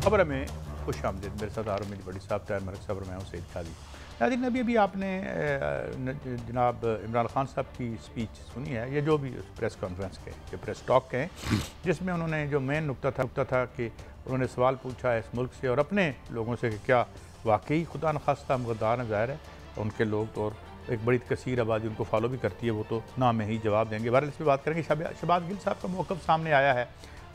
खबर में खुश आमदीद। मेरे साथ आर मेरी बड़ी साहब तैयार मलिक साहब, मैं हूँ सईद काजी। नाज़रीन, अभी आपने जनाब इमरान खान साहब की स्पीच सुनी है, ये जो भी प्रेस कॉन्फ्रेंस के जो प्रेस टॉक के हैं, जिसमें उन्होंने जो मेन नुक्ता था कि उन्होंने सवाल पूछा है इस मुल्क से और अपने लोगों से कि क्या वाकई खुदा न खास्ता हम गद्दार हैं। ज़ाहिर है उनके लोग और एक बड़ी कसीर आबादी उनको फॉलो भी करती है, वो तो ना में ही जवाब देंगे। बहरहाल इस पर बात करेंगे। शहबाज गिल साहब का मौक़िफ़ सामने आया है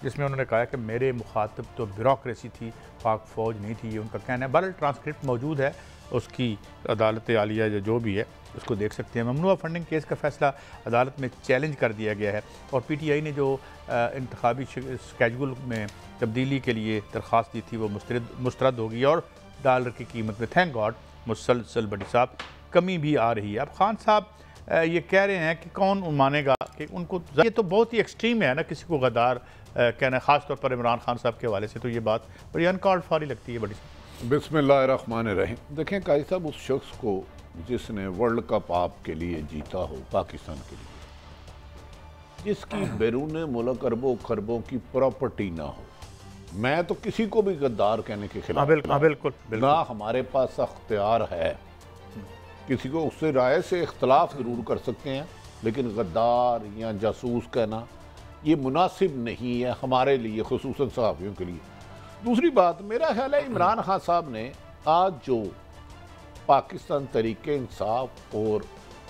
जिसमें उन्होंने कहा कि मेरे मुखातिब तो ब्यूरोक्रेसी थी, पाक फ़ौज नहीं थी, ये उनका कहना है। बहरहाल ट्रांसक्रिप्ट मौजूद है उसकी, अदालत आलिया जो भी है उसको देख सकते हैं। ममनुआ फंडिंग केस का फैसला अदालत में चैलेंज कर दिया गया है और PTI ने जो इंतखाबी स्केड्यूल में तब्दीली के लिए दरख्वास्त दी थी वो मुस्तरद होगी और डॉलर की कीमत में थैंक गॉड मुसलसल बड़ी साहब कमी भी आ रही है। अब खान साहब ये कह रहे हैं कि कौन मानेगा कि उनको, ये तो बहुत ही एक्सट्रीम है ना किसी को गद्दार कहना, ख़ास तौर पर इमरान खान साहब के हवाले से तो ये बात बड़ी अनकॉल्ड फॉर ही लगती है बड़ी साहब। बिस्मिल्लाहिर्रहमानिर्रहीम। देखें काजी साहब, उस शख्स को जिसने वर्ल्ड कप आपके लिए जीता हो, पाकिस्तान के लिए, जिसकी बैरून मुल्क अरबों खरबों की प्रॉपर्टी ना हो, मैं तो किसी को भी गद्दार कहने के खिलाफ बिल्कुल ना हमारे पास अख्तियार है। किसी को उससे राय से इख्तलाफ ज़रूर कर सकते हैं, लेकिन गद्दार या जासूस कहना ये मुनासिब नहीं है हमारे लिए, खुसूसन सहाफ़ियों के लिए। दूसरी बात, मेरा ख्याल है इमरान खान साहब ने आज जो पाकिस्तान तरीके इंसाफ और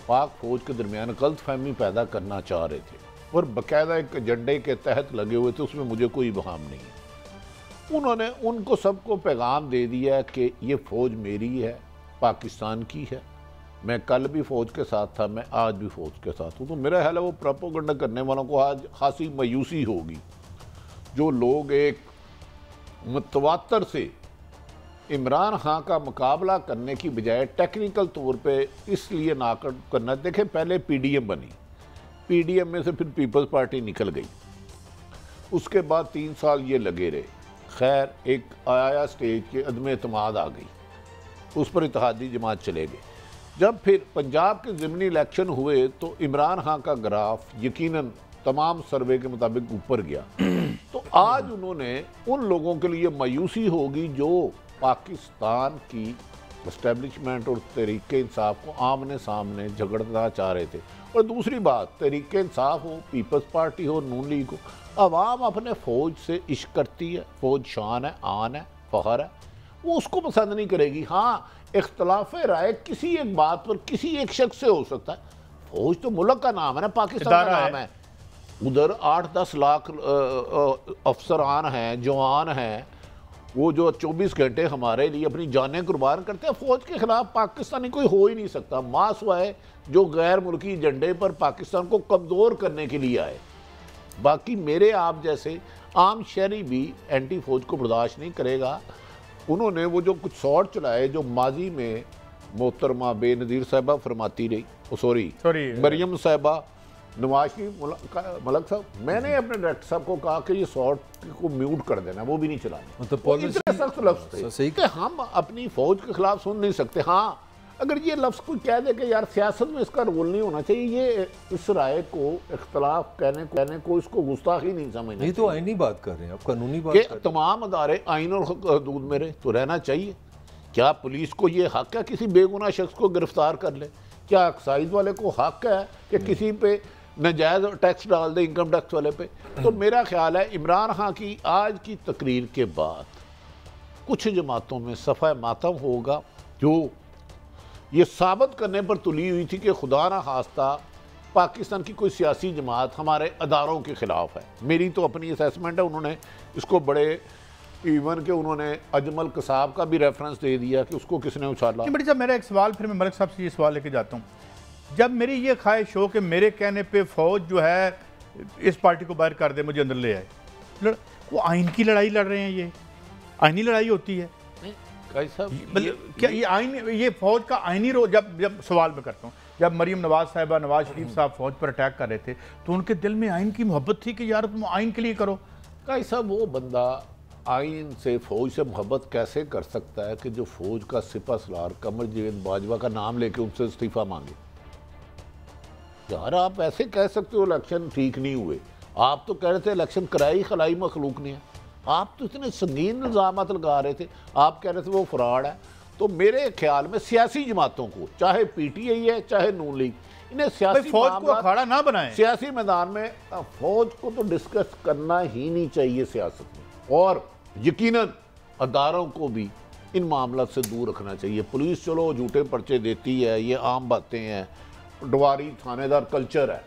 पाक फ़ौज के दरमियान गलत फहमी पैदा करना चाह रहे थे और बाकायदा एक एजेंडे के तहत लगे हुए थे, उसमें मुझे कोई बहाम नहीं है। उन्होंने उनको सबको पैगाम दे दिया कि ये फ़ौज मेरी है, पाकिस्तान की है, मैं कल भी फ़ौज के साथ था, मैं आज भी फ़ौज के साथ हूँ। तो मेरा ख्याल है वो प्रोपेगेंडा करने वालों को आज खासी मायूसी होगी। जो लोग एक मुतवातर से इमरान खान का मुकाबला करने की बजाय टेक्निकल तौर पे इसलिए नाकद करना, देखें पहले PDM बनी, PDM में से फिर पीपल्स पार्टी निकल गई, उसके बाद 3 साल ये लगे रहे। खैर एक आया स्टेज के अदम एतमाद आ गई, उस पर इत्तेहादी जमात चले गए। जब फिर पंजाब के ज़िमनी इलेक्शन हुए तो इमरान खान का ग्राफ यकीनन तमाम सर्वे के मुताबिक ऊपर गया। तो आज उन्होंने उन लोगों के लिए मायूसी होगी जो पाकिस्तान की इस्टेब्लिशमेंट और तरीके इंसाफ को आमने सामने झगड़ना चाह रहे थे। और दूसरी बात, तरीके इंसाफ हो, पीपल्स पार्टी हो, नून लीग हो, अवाम अपने फ़ौज से इश्क करती है, फ़ौज शान है, आन है, फ़ख्र है, वो उसको पसंद नहीं करेगी। हाँ, इख्तलाफ राय किसी एक बात पर किसी एक शख्स से हो सकता है, फ़ौज तो मुल्क का नाम है ना, पाकिस्तान का नाम है। उधर 8-10 लाख अफसरान हैं, जवान हैं, वो जो 24 घंटे हमारे लिए अपनी जानें कुर्बान करते हैं। फ़ौज के ख़िलाफ़ पाकिस्तानी कोई हो ही नहीं सकता, मास हुआ है जो गैर मुल्की एजेंडे पर पाकिस्तान को कमज़ोर करने के लिए आए। बाकी मेरे आप जैसे आम शहरी भी एंटी फ़ौज को बर्दाश्त नहीं करेगा। उन्होंने वो जो कुछ शॉट चलाए जो माजी में मोहतरमा बेनज़ीर साहिबा फरमाती रही, सॉरी मरियम साहिबा, नवाज शरीफ, मलक साहब, मैंने अपने डायरेक्टर साहब को कहा कि ये शॉट को म्यूट कर देना, वो भी नहीं चलाने। मतलब इतने सख्त लफ्ज़ थे कि हम अपनी फ़ौज के खिलाफ सुन नहीं सकते। हाँ, अगर ये लफ्ज़ कोई कह दे कि यार सियासत में इसका रोल नहीं होना चाहिए, ये इस राय को इख्तलाफ कहने को इसको गुस्ताखी नहीं समझना। ये तो आईनी बात कर रहे हैं आप, कानूनी बात कर रहे हैं। तमाम अदारे आइन और हदूद में रहे तो रहना चाहिए। क्या पुलिस को ये हक है किसी बेगुनाह शख्स को गिरफ्तार कर ले? क्या एक्साइज वाले को हक है कि किसी पे नाजायज़ टैक्स डाल दे, इनकम टैक्स वाले पे? तो मेरा ख्याल है इमरान खान की आज की तकरीर के बाद कुछ जमातों में सफ़ा मातम होगा जो ये साबित करने पर तुली हुई थी कि खुदा ना खास्ता पाकिस्तान की कोई सियासी जमात हमारे अदारों के ख़िलाफ़ है। मेरी तो अपनी असेसमेंट है। उन्होंने इसको बड़े इवन के उन्होंने अजमल कसाब का भी रेफरेंस दे दिया कि उसको किसने उछाला। बड़ी साहब, मेरा एक सवाल, फिर मैं मलिक साहब से ये सवाल लेके जाता हूँ। जब मेरी ये ख्वाहिश हो कि मेरे कहने पे फ़ौज जो है इस पार्टी को बाहर कर दे, मुझे अंदर ले आए, वो आइन की लड़ाई लड़ रहे हैं, ये आइनी लड़ाई होती है मतलब क्या ये आइन, ये फ़ौज का आइनी रोल? जब सवाल मैं करता हूँ, जब मरीम नवाज साहिबा, नवाज शरीफ साहब फ़ौज पर अटैक कर रहे थे तो उनके दिल में आइन की मोहब्बत थी कि यार तुम आइन के लिए करो। काजी साहब, वो बंदा आइन से, फ़ौज से मोहब्बत कैसे कर सकता है कि जो फ़ौज का सिपा सलार कमर जावेद बाजवा का नाम लेके उनसे इस्तीफ़ा मांगे? यार आप ऐसे कह सकते हो इलेक्शन ठीक नहीं हुए, आप तो कह रहे थे इलेक्शन कराई खलाई मखलूक ने है। आप तो इतने संगीन इल्ज़ामात लगा रहे थे, आप कह रहे थे वो फ्रॉड है। तो मेरे ख्याल में सियासी जमातों को, चाहे पीटीआई है चाहे नून लीग, इन्हें सियासी फौज को अखाड़ा ना बनाएं। सियासी मैदान में फौज को तो डिस्कस करना ही नहीं चाहिए सियासत में, और यकीनन अदारों को भी इन मामला से दूर रखना चाहिए। पुलिस चलो झूठे पर्चे देती है, ये आम बातें हैं, पटवारी थानेदार कल्चर है,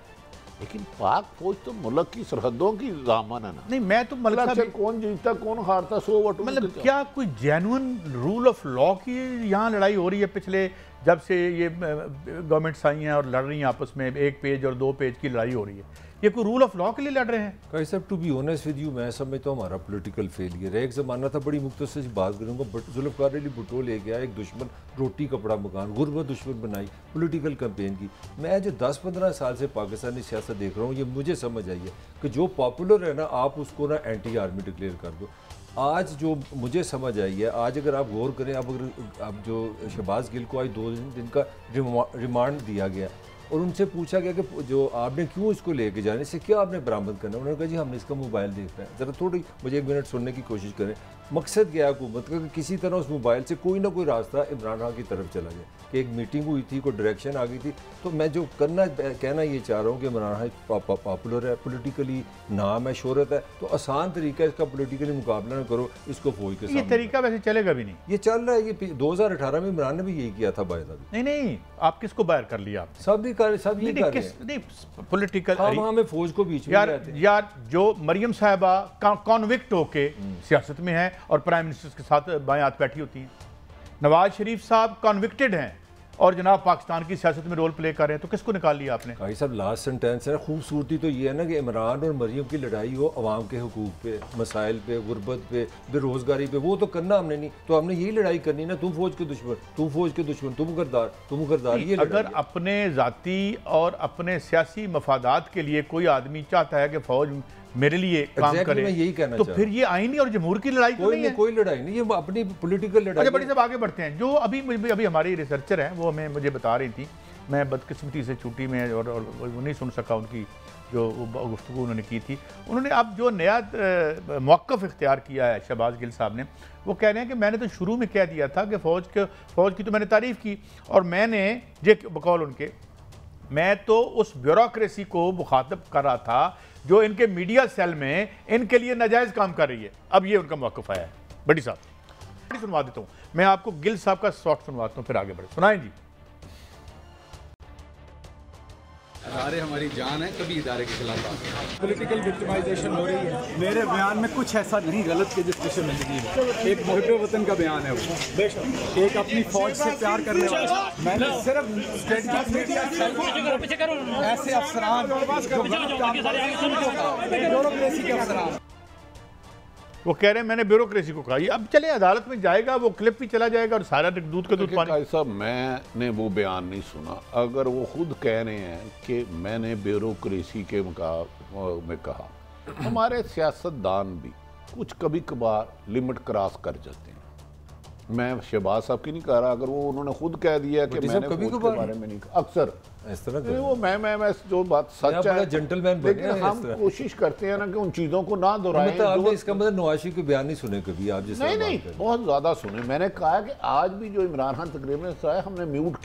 लेकिन पाक फौज तो मुल्क की सरहदों की दामन है ना। नहीं, मैं तो मतलब कौन जीतता कौन हारता 100 वोट, मतलब क्या कोई जेन्युइन रूल ऑफ लॉ की यहाँ लड़ाई हो रही है? पिछले जब से ये गवर्नमेंट्स आई हैं और लड़ रही हैं आपस में, 1 पेज और 2 पेज की लड़ाई हो रही है, ये कोई रूल ऑफ लॉ के लिए लड़ रहे हैं? भाई साहब, to be honest with you, मैं समझता हूँ हमारा पॉलिटिकल फेलियर है। एक ज़माना था, बड़ी मुख्तसर बात करूँगा, जुल्फ़िकार अली भुट्टो ले गया एक दुश्मन, रोटी कपड़ा मकान, गुर्बत दुश्मन बनाई, पॉलिटिकल कैंपेन की। मैं जो 10-15 साल से पाकिस्तानी सियासत देख रहा हूँ, ये मुझे समझ आई है कि जो पॉपुलर है ना, आप उसको ना एंटी आर्मी डिक्लेयर कर दो। आज जो मुझे समझ आई है, आज अगर आप गौर करें, अब जो शहबाज गिल को आज 2 दिन का रिमांड दिया गया और उनसे पूछा गया कि जो आपने क्यों इसको लेके जाने से क्या आपने बरामद करना, उन्होंने कहा जी हमने इसका मोबाइल देखना है। ज़रा थोड़ी मुझे 1 मिनट सुनने की कोशिश करें। मकसद क्या है हुकूमत का कि किसी तरह उस मोबाइल से कोई ना कोई रास्ता इमरान खान की तरफ चला जाए, कि एक मीटिंग हुई थी, कोई डायरेक्शन आ गई थी। तो मैं जो कहना ये चाह रहा हूँ कि इमरान खान पॉपुलर है, पॉलिटिकली नाम है, शोहरत है, तो आसान तरीका है इसका पॉलिटिकली मुकाबला ना करो, इसको फौज के सामने। ये तरीका वैसे चलेगा भी नहीं, ये चल रहा है। ये 2018 में इमरान ने भी यही किया था बायदा भी। नहीं, आप किसको बाहर कर लिया? आप सब ही कर, सब ये कर नहीं, पॉलिटिकल हमें फौज को बीच में यार जो मरियम साहबा कॉन्विक्ट होके सियासत में है और प्राइम मिनिस्टर के साथ बाएं हाथ बैठी होती हैं, नवाज शरीफ साहब कॉन्विक्टेड हैं और जनाब पाकिस्तान की सियासत में रोल प्ले कर रहे हैं, तो किसको निकाल लिया आपने? भाई साहब, लास्ट सेंटेंस है, खूबसूरती तो ये है ना कि इमरान और मरियम की लड़ाई हो अवाम के हुकूक पे, मसाइल पे, गुर्बत पे, बेरोजगारी पे, वो तो करना हमने नहीं। तो हमने यही लड़ाई करनी ना, तुम फौज के दुश्मन, तुम फौज के दुश्मन, तुम गरदार। ये अगर अपने ज़ाती और अपने सियासी मफादात के लिए कोई आदमी चाहता है कि फौज मेरे लिए काम करे, मैं यही कहना तो फिर ये आईनी और जमहूर की लड़ाई कोई लड़ाई नहीं, ये अपनी पॉलिटिकल लड़ाई। अच्छा, बड़ी सब आगे बढ़ते हैं। जो अभी हमारी रिसर्चर हैं, वो मुझे बता रही थी, मैं बदकिस्मती से छुट्टी में और वो नहीं सुन सका उनकी जो गुफ्तगू उन्होंने की थी। उन्होंने अब जो नया मौक़िफ़ इख्तियार किया है शहबाज गिल साहब ने, वो कह रहे हैं कि मैंने तो शुरू में कह दिया था कि फ़ौज की तो मैंने तारीफ़ की, और मैंने जे बकौल उनके, मैं तो उस ब्यूरोक्रेसी को मुखातब कर रहा था जो इनके मीडिया सेल में इनके लिए नाजायज़ काम कर रही है। अब ये उनका मौक़िफ़ आया है। बड़ी साहब सुनवा देता हूँ मैं आपको, गिल साहब का शॉर्ट सुनवाता हूँ, फिर आगे बढ़े। सुनाएं जी। इदारे हमारी जान है, कभी इदारे के खिलाफ पॉलिटिकल विक्टिमाइजेशन हो रही है। मेरे बयान में कुछ ऐसा नहीं गलत कि जिस किसी जिंदगी में एक मुहिब वतन का बयान है, वो एक अपनी फौज से प्यार करने वाला। मैंने सिर्फ स्ट्रेटजिक मीडिया ऐसे अफसरान, ब्यूरोक्रेसी के अफसरान, वो कह रहे हैं मैंने ब्यूरोक्रेसी को कहा। ये अब चले अदालत में जाएगा, वो क्लिप भी चला जाएगा और सारा दूध का दूध पानी। साहब, मैंने वो बयान नहीं सुना। अगर वो खुद कह रहे हैं कि मैंने ब्यूरोक्रेसी के में कहा, हमारे सियासतदान भी कुछ कभी कभार लिमिट क्रॉस कर जाते हैं। मैं शहबाज साहब की नहीं कह रहा, अगर वो उन्होंने खुद कह दिया कि मैंने फौज के बारे में नहीं कहा, अक्सर इस तरह वो मैं जो बात सच है, जेंटलमैन, लेकिन हम कोशिश करते हैं ना कि उन चीज़ों को ना दोहराएं। आपने इसका मतलब नवाज शरीफ के बयान नहीं सुने कभी आप? जैसे नहीं, बहुत ज़्यादा सुने। मैंने कहा कि आज भी जो इमरान खान तकरीर में है, हमने म्यूट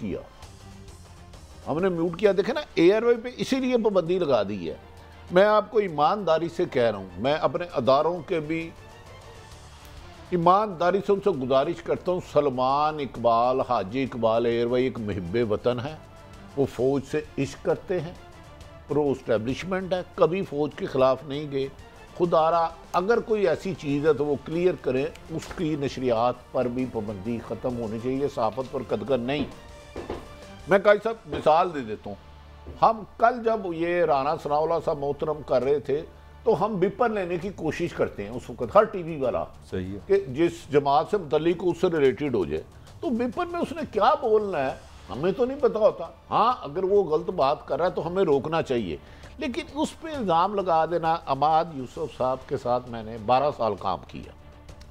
किया। देखे ना, एयरवे पे इसीलिए पाबंदी लगा दी है। मैं आपको ईमानदारी से कह रहा हूँ, मैं अपने अदारों के भी ईमानदारी से उनसे गुजारिश करता हूँ, सलमान इकबाल, हाजी इकबाल एयरवे एक मुहिब्बे वतन है, वो फ़ौज से इश्क करते हैं, प्रो इस्टेब्लिशमेंट है, कभी फ़ौज के ख़िलाफ़ नहीं गए। खुदारा अगर कोई ऐसी चीज़ है तो वो क्लियर करें, उसकी नशरियात पर भी पाबंदी ख़त्म होनी चाहिए, सहाफ़त पर कदगर नहीं। मैं कई सब मिसाल दे देता हूँ। हम कल जब ये राना सनाउल्लाह साहब मोहतरम कर रहे थे, तो हम विपर लेने की कोशिश करते हैं उस वक्त, हर टीवी वाला, सही है, कि जिस जमात से मुतल्लिक उससे रिलेटेड हो जाए, तो विपर में उसने क्या बोलना है हमें तो नहीं पता होता। हाँ, अगर वो गलत बात कर रहा है तो हमें रोकना चाहिए, लेकिन उस पर इल्ज़ाम लगा देना। अमाद यूसुफ साहब के साथ मैंने 12 साल काम किया,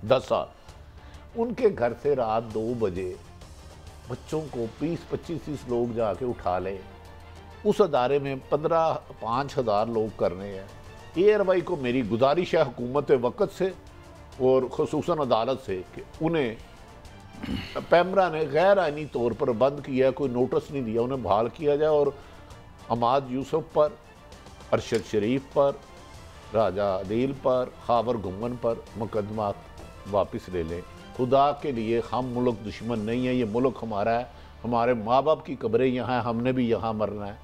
10 साल। उनके घर से रात 2 बजे बच्चों को 20-25 लोग जाके उठा ले, उस अदारे में 5,000 लोग करने हैं। एयरवाई को मेरी गुजारिश है हुकूमत वक़्त से और खुसूसन अदालत से कि उन्हें पैमरा ने गैर आइनी तौर पर बंद किया, कोई नोटिस नहीं दिया, उन्हें बहाल किया जाए और हमाद यूसुफ पर, अरशद शरीफ पर, राजा अदील पर, खावर गुम्मन पर मुकदमा वापस ले लें। खुदा के लिए हम मुल्क दुश्मन नहीं है, ये मुल्क हमारा है, हमारे माँ बाप की कब्रें यहाँ हैं, हमने भी यहाँ मरना है।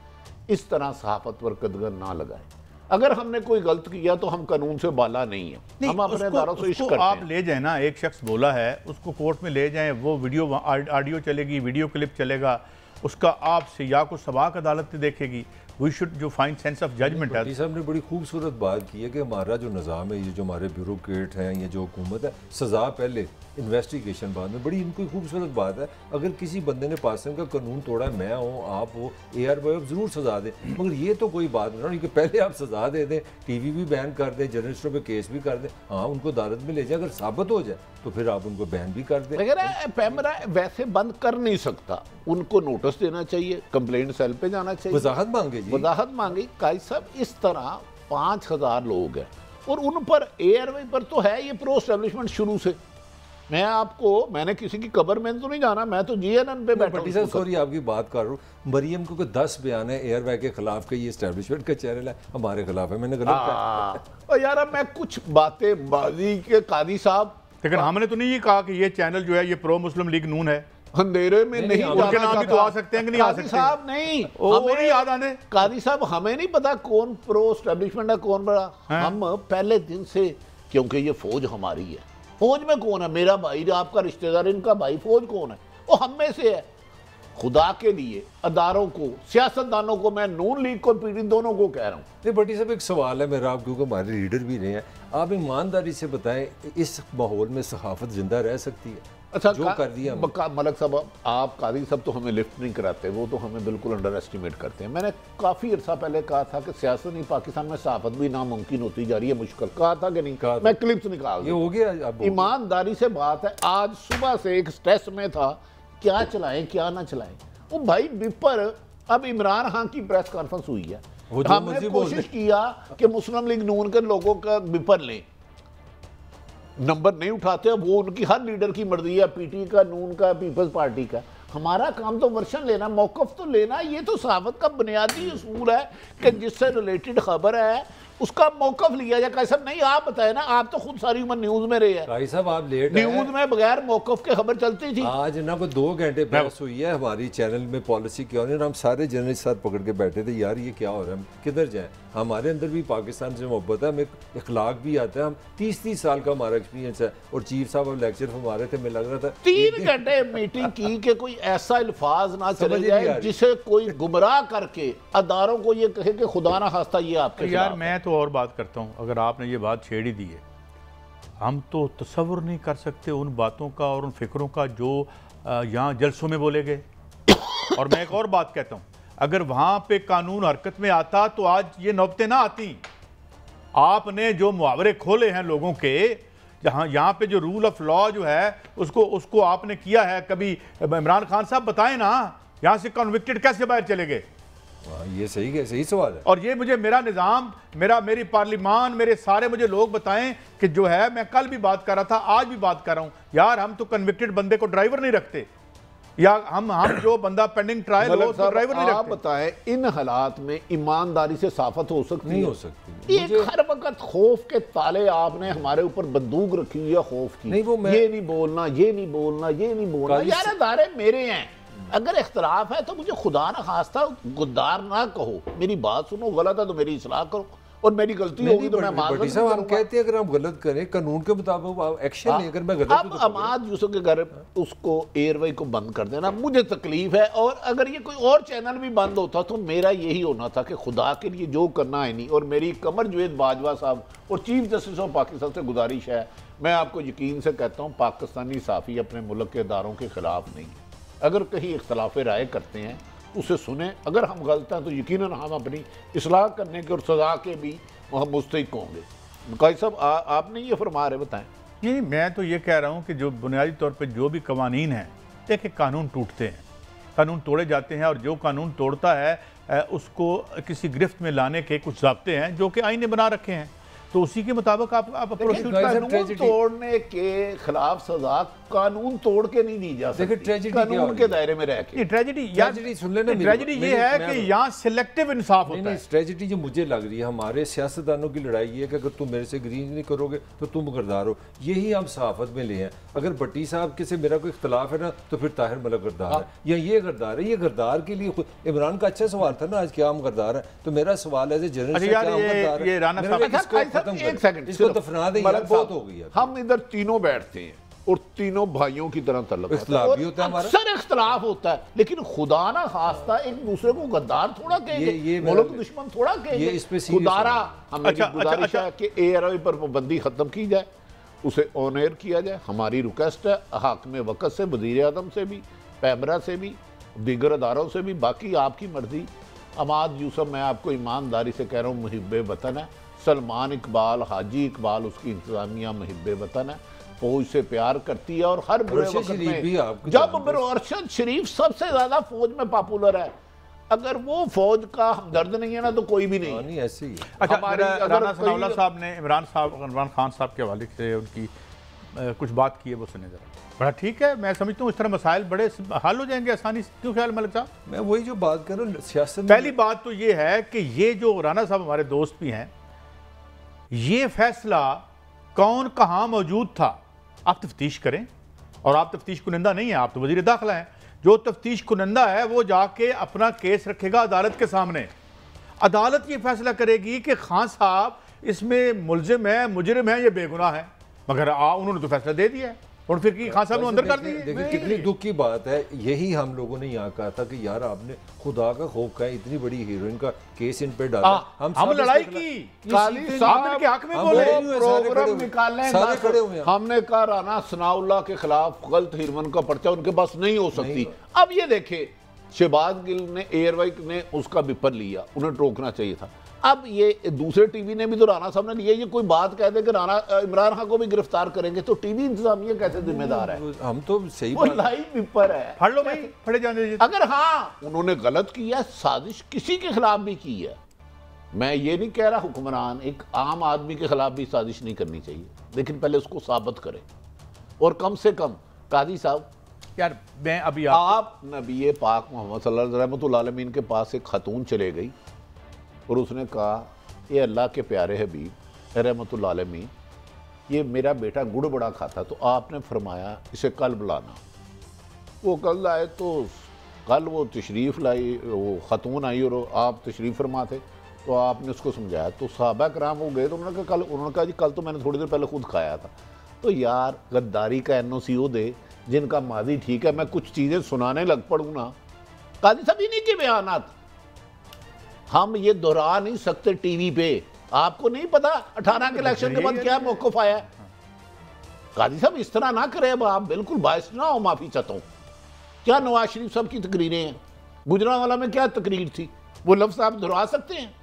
इस तरह सहाफ़त पर कदगन ना लगाएं। अगर हमने कोई गलत किया तो हम कानून से बाला नहीं है, हम अपने दारों से इश्क करते आप हैं। ले जाए ना, एक शख्स बोला है उसको कोर्ट में ले जाएं, वो वीडियो ऑडियो चलेगी, वीडियो क्लिप चलेगा, उसका आपसे या को सबाक अदालत देखेगी। वी शुड जो फाइंड सेंस ऑफ जजमेंट है। साहब ने बड़ी खूबसूरत बात की है कि हमारा जो निज़ाम है, ये जो हमारे ब्यूरोक्रेट हैं, ये जो हुकूमत है, सज़ा पहले इन्वेस्टिगेशन बाद में, बड़ी इनकी खूबसूरत बात है। अगर किसी बंदे ने पाकिस्तान का कानून तोड़ा है, मैं हूँ, आप हो, AR ज़रूर सज़ा दें, मगर ये तो कोई बात नहीं कि पहले आप सज़ा दे दें, TV भी बैन कर दें, जर्नलिस्टों पे केस भी कर दें, हाँ उनको अदालत में ले जाए, अगर साबित हो जाए तो फिर आप उनको बैन भी कर दें। लेकिन पैमरा वैसे बंद कर नहीं सकता, उनको नोटिस देना चाहिए, कंप्लेंट सेल पे जाना चाहिए, वजाहत मांगे जी, वजाहत मांगी। काई साहब इस तरह 5000 लोग हैं और उन पर एयरवे पर तो है ये प्रो एस्टेब्लिशमेंट शुरू से। मैंने किसी की कब्र में तो नहीं जाना, मैं तो GNN पे बैठा हूं। सॉरी आपकी बात कर रहा हूँ, मरियम को 10 बयान है एयरवे के खिलाफ के, ये एस्टेब्लिशमेंट का चैनल है, हमारे खिलाफ है, मैंने गलत कहा। और यार अब मैं कुछ बातें बाजी के कादी साहब, लेकिन हमने तो नहीं ये कहा कि ये चैनल जो है ये प्रो मुस्लिम लीग नून है। अंधेरे में नहीं उनके नाम भी तो आ सकते हैं कि नहीं आ सकते साहब? नहीं, हमें नहीं याद आने। कादी साहब हमें नहीं पता कौन प्रो एस्टेब्लिशमेंट है कौन बड़ा। हम पहले दिन से, क्योंकि ये फौज हमारी है, फौज में कौन है? मेरा भाई, आपका रिश्तेदार, इनका भाई, फौज कौन है? वो हम में से है। खुदा के लिए अदारों को, सियासतदानों को, मैं नून लीग को, पीडी दोनों को कह रहा हूँ। नहीं भट्टी साहब, एक सवाल है मेरा, आप क्योंकि हमारे लीडर भी नहीं है, आप ईमानदारी से बताएं इस माहौल में सहाफत जिंदा रह सकती है? अच्छा, जो कर दिया मलक साहब, आप कादी साहब तो हमें लिफ्ट नहीं कराते, वो तो हमें बिल्कुल अंडर एस्टिमेट करते हैं। मैंने काफ़ी अर्सा पहले कहा था कि सियासत नहीं, पाकिस्तान में सहाफत भी नामुमकिन होती जा रही है, मुश्किल। कहा था कि नहीं? कहा मैं क्लिप्स निकाल, ये हो गया। ईमानदारी से बात है, आज सुबह से एक स्ट्रेस में था, क्या चलाएं क्या ना चलाएं। वो भाई विपर, अब इमरान खान की प्रेस कॉन्फ्रेंस हुई है, हमने कोशिश किया कि मुस्लिम लीग नून के लोगों का विपर लें, नंबर नहीं उठाते। वो उनकी हर लीडर की मर्जी है, पीटी का, नून का, पीपल्स पार्टी का। हमारा काम तो वर्शन लेना, मौकफ तो लेना। ये तो सहाफत का बुनियादी उसूल है कि जिससे रिलेटेड खबर है उसका मौकफ लिया जाए। कैसा नहीं, आप बताए ना, आप तो खुद सारी उम्र न्यूज में रहे हैं। भाई साहब आप लेट, न्यूज में बगैर मौकफ के खबर चलती थी। आज ना को 2 घंटे बहस हुई है हमारी चैनल में, पॉलिसी क्या होनी, हम सारे जर्नलिस्ट साथ पकड़ के बैठे थे, यार ये क्या हो रहा है, किधर जाएं। हमारे अंदर भी पाकिस्तान से मोहब्बत है, हमें इखलाक भी आता है, हम 30 साल का हमारा एक्सपीरियंस है। और चीफ साहब अब लेक्चर हमारे थे, मैं लग रहा था 3 घंटे मीटिंग की कि कोई ऐसा अल्फाज ना चले जाए जिसे कोई गुमराह करके अदारों को ये कहे कि खुदा ना खास्ता ये आपके खिलाफ। यार मैं तो और बात करता हूँ, अगर आपने ये बात छेड़ ही दी है, हम तो तसव्वुर नहीं कर सकते उन बातों का और उन फिक्रों का जो यहाँ जलसों में बोले गए। और मैं एक और बात कहता हूँ, अगर वहाँ पे कानून हरकत में आता तो आज ये नौबतें ना आती। आपने जो मुहावरे खोले हैं लोगों के, जहाँ यहाँ पे जो रूल ऑफ लॉ जो है उसको आपने किया है। कभी इमरान खान साहब बताएं ना, यहाँ से कन्विक्टेड कैसे बाहर चले गए? ये सही सवाल है। और ये मुझे मेरा निज़ाम, मेरी पार्लिमान, मेरे सारे मुझे लोग बताएं कि जो है, मैं कल भी बात कर रहा था, आज भी बात कर रहा हूँ, यार हम तो कन्विक्टेड बंदे को ड्राइवर नहीं रखते, या हम जो बंदा पेंडिंग ट्रायल हो उसको ड्राइवर नहीं रखते। आप बताएं, इन हालात में ईमानदारी से साफत हो सकती नहीं है? हो सकती। ये हर वक्त खौफ के ताले आपने हमारे ऊपर बंदूक रखी हुई है, खौफ की। नहीं, वो ये नहीं बोलना, ये नहीं बोलना, ये नहीं बोलना। यार अदारे मेरे हैं, अगर इख्तलाफ है तो मुझे खुदा ना खास्ता गुद्दार ना कहो, मेरी बात सुनो, गलत है तो मेरी इस्लाह करो, और मेरी गलती होगी तो मैं माजरत साहब हम कहते हैं अगर हम गलत करें कानून के मुताबिक एक्शन लें, अगर मैं गलत अब अमाद यूसुफ के घर उसको एयरवे को बंद कर देना मुझे तकलीफ है। और अगर ये कोई और चैनल भी बंद होता तो मेरा यही होना था कि खुदा के लिए जो करना है नहीं। और मेरी कमर जुवेद बाजवा साहब और चीफ जस्टिस ऑफ पाकिस्तान से गुजारिश है, मैं आपको यकीन से कहता हूँ, पाकिस्तानी साफ़ी अपने मुल्क के इदारों के खिलाफ नहीं है। अगर कहीं इख्तलाफ राय करते हैं उसे सुने, अगर हम गलत हैं तो यकीनन हम अपनी इस्लाह करने के और सज़ा के भी हम मुस्तहिक होंगे। काजी साहब आपने ये फरमा रहे, बताएं। नहीं, मैं तो ये कह रहा हूँ कि जो बुनियादी तौर पे जो भी कवानीन हैं, देखिए कानून टूटते हैं, कानून तोड़े जाते हैं, और जो कानून तोड़ता है उसको किसी गिरफ्त में लाने के कुछ ज़ाब्ते हैं जो कि आईन ने बना रखे हैं। तो उसी के मुताबिक आप प्रोसीड कानून तोड़ने के खिलाफ सजा कानून तोड़ के नहीं दी जा सकती, कानून के दायरे में रह के। ट्रेजेडी सुन लेना, ट्रेजेडी ये है कि यहाँ सिलेक्टिव इंसाफ होता है। स्ट्रेटेजी जो मुझे लग रही है हमारे सियासतदानों की लड़ाई है कि अगर तुम मेरे से एग्री नहीं करोगे तो तुम गद्दार हो, यही हम सहाफत में ले हैं। अगर भट्टी साहब के से मेरा कोई इख्तलाफ है ना तो फिर ताहिर मलिक गद्दार है या ये गद्दार है। ये गद्दार के लिए इमरान का अच्छा सवाल था ना आज, क्या हम गद्दार है? तो मेरा सवाल है जनरल बहुत हो गई है। हम इधर तीनों बैठते हैं और तीनों भाइयों की तरह तल्लुक अक्सर इख्तलाफ होता है, लेकिन खुदा ना खास्ता एक दूसरे को गद्दार थोड़ा कहेंगे, मुल्क दुश्मन थोड़ा कहेंगे। खुदारा हमें गुजारिश है कि ARI पर पाबंदी खत्म की जाए, उसे ऑन एयर किया जाए। हमारी रिक्वेस्ट है हाकिम वक़्त से, वज़ीर आज़म से भी, पैमरा से भी, दीगर अदारों से भी। बाकी आपकी मर्जी। अमाद यूसुफ, मैं आपको ईमानदारी से कह रहा हूँ, मुहिब्बे वतन है। सलमान इकबाल, हाजी इकबाल, उसकी इंतज़ामिया मुहिब्बे वतन है, फौज से प्यार करती है। और हर बुरे वक्त में जब अरशद शरीफ सबसे ज़्यादा फौज में पॉपुलर है, अगर वो फौज का हमदर्द नहीं है ना तो कोई भी नहीं है। ऐसे ही। अच्छा, राना सनाउल्लाह साहब ने इमरान खान साहब के हवाले से उनकी कुछ बात की है, वो सुने जरा। बड़ा ठीक है, मैं समझता हूँ इस तरह मसाइल बड़े हल हो जाएंगे आसानी से। क्यों ख्याल मलिक साहब? मैं वही जो बात कर रहा हूँ सियासत। पहली बात तो ये है कि ये जो राना साहब हमारे दोस्त भी हैं, ये फैसला कौन कहाँ मौजूद था आप तफ्तीश करें। और आप तफ्तीश कुनिंदा नहीं है, आप तो वज़ीर दाखिला हैं। जो तफ्तीश कुनिंदा है वो जाके अपना केस रखेगा अदालत के सामने। अदालत ये फैसला करेगी कि खान साहब इसमें मुलजिम है, मुजरिम है, ये बेगुनाह है। मगर उन्होंने तो फैसला दे दिया है और फिर की खान साहब ने अंदर कर दिए। देखिए कितनी दुख की बात है। यही हम लोगों ने यहाँ कहा था कि यार आपने खुदा का खौफ का इतनी बड़ी हीरोइन का केस इन पे डाला। हम लड़ाई की साहब के हक में बोले, प्रोग्राम निकालने सारे खड़े हुए हैं। हमने कहा राना सनाउल्लाह के खिलाफ गलत हीरोइन का पर्चा उनके पास नहीं हो सकती। अब ये देखे शहबाज गिल ने, एयरवाइक ने उसका विपर लिया, उन्हें रोकना चाहिए था। अब ये दूसरे टीवी ने भी तो राना साहब ने लिया। ये कोई बात कह दे कि राना इमरान खान को भी गिरफ्तार करेंगे तो टीवी इंतजामिया कैसे जिम्मेदार है? हम तो सही वो लाइव पेपर है, फड़ लो भाई, फड़े जाने दीजिए। अगर हाँ उन्होंने गलत किया, साजिश किसी के खिलाफ भी की है, मैं ये नहीं कह रहा हुक्मरान, एक आम आदमी के खिलाफ भी साजिश नहीं करनी चाहिए, लेकिन पहले उसको साबित करें। और कम से कम काजी साहब, यार मैं अभी आप नबी पाक मोहम्मद सल्लल्लाहु अलैहि वसल्लम के पास एक खतून चले गई और उसने कहा, ये अल्लाह के प्यारे हबीब रहमतुल्लाह अलैहि, ये मेरा बेटा गुड़ बड़ा खाता, तो आपने फरमाया इसे कल बुलाना। वो कल आए तो कल वो तशरीफ़ लाई, वो खतून आई और आप तशरीफ़ फरमा थे, तो आपने उसको समझाया। तो सहाबा कराम हो गए तो उन्होंने कहा, उन्होंने कहा जी कल तो मैंने थोड़ी देर पहले खुद खाया था। तो यार गद्दारी का NOC वो दे जिनका माजी ठीक है। मैं कुछ चीज़ें सुनाने लग पड़ूँ ना, काजी साहब इन्हीं के बयानात हम ये दोहरा नहीं सकते टीवी पे। आपको नहीं पता 18 के इलेक्शन के बाद क्या मौक़िफ़ आया है? काजी साहब इस तरह ना करें, अब आप बिल्कुल बायस ना हो, माफ़ी चाहता हूँ। क्या नवाज शरीफ साहब की तकरीरें हैं? गुजरांवाला में क्या तकरीर थी? वो लफ्ज़ आप दोहरा सकते हैं?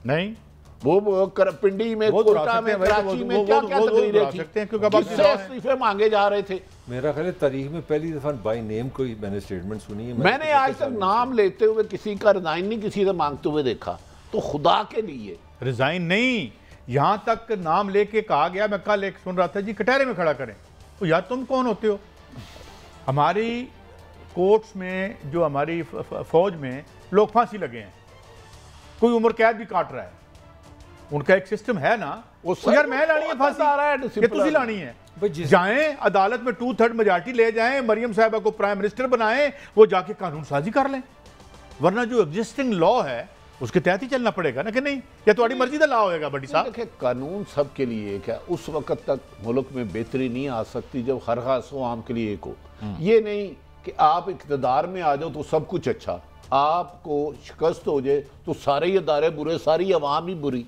नहीं, वो पिंडी में, कोटा में, कराची में क्या क्या तकरीरें थी? किससे इस्तीफे मांगे जा रहे थे? मेरा ख्याल है तारीख में पहली दफा बाय नेम कोई मैंने स्टेटमेंट सुनी है। मैंने आज तक नाम लेते हुए किसी का रिजाइन नहीं किसी से मांगते हुए देखा। तो खुदा के लिए रिजाइन नहीं, यहाँ तक नाम लेके कहा गया। मैं कल एक सुन रहा था जी, कटहरे में खड़ा करें। तो यार तुम कौन होते हो? हमारी कोर्ट्स में, जो हमारी फौज में लोग फांसी लगे हैं, कोई उम्र कैद भी काट रहा है, उनका एक सिस्टम है ना। वो यार मैं लानी है फांसी, ये तुझी लानी है। जाएं अदालत में 2/3 मेजॉरिटी ले जाएं, मरियम साहिबा को प्राइम मिनिस्टर बनाएं, वो जाके कानून साजी कर लें। वरना जो एग्जिस्टिंग लॉ है उसके तहत ही चलना पड़ेगा ना, कि नहीं? या तुम्हारी मर्जी का लॉ होएगा? बड़ी साहब देखिए, कानून सब के लिए क्या उस वक्त तक मुल्क में बेहतरी नहीं आ सकती जब हर खास आम के लिए एक हो। ये नहीं कि आप इक़्तिदार में आ जाओ तो सब कुछ अच्छा, आपको शिकस्त हो जाए तो सारे ही अदारे बुरे, सारी अवाम ही बुरी।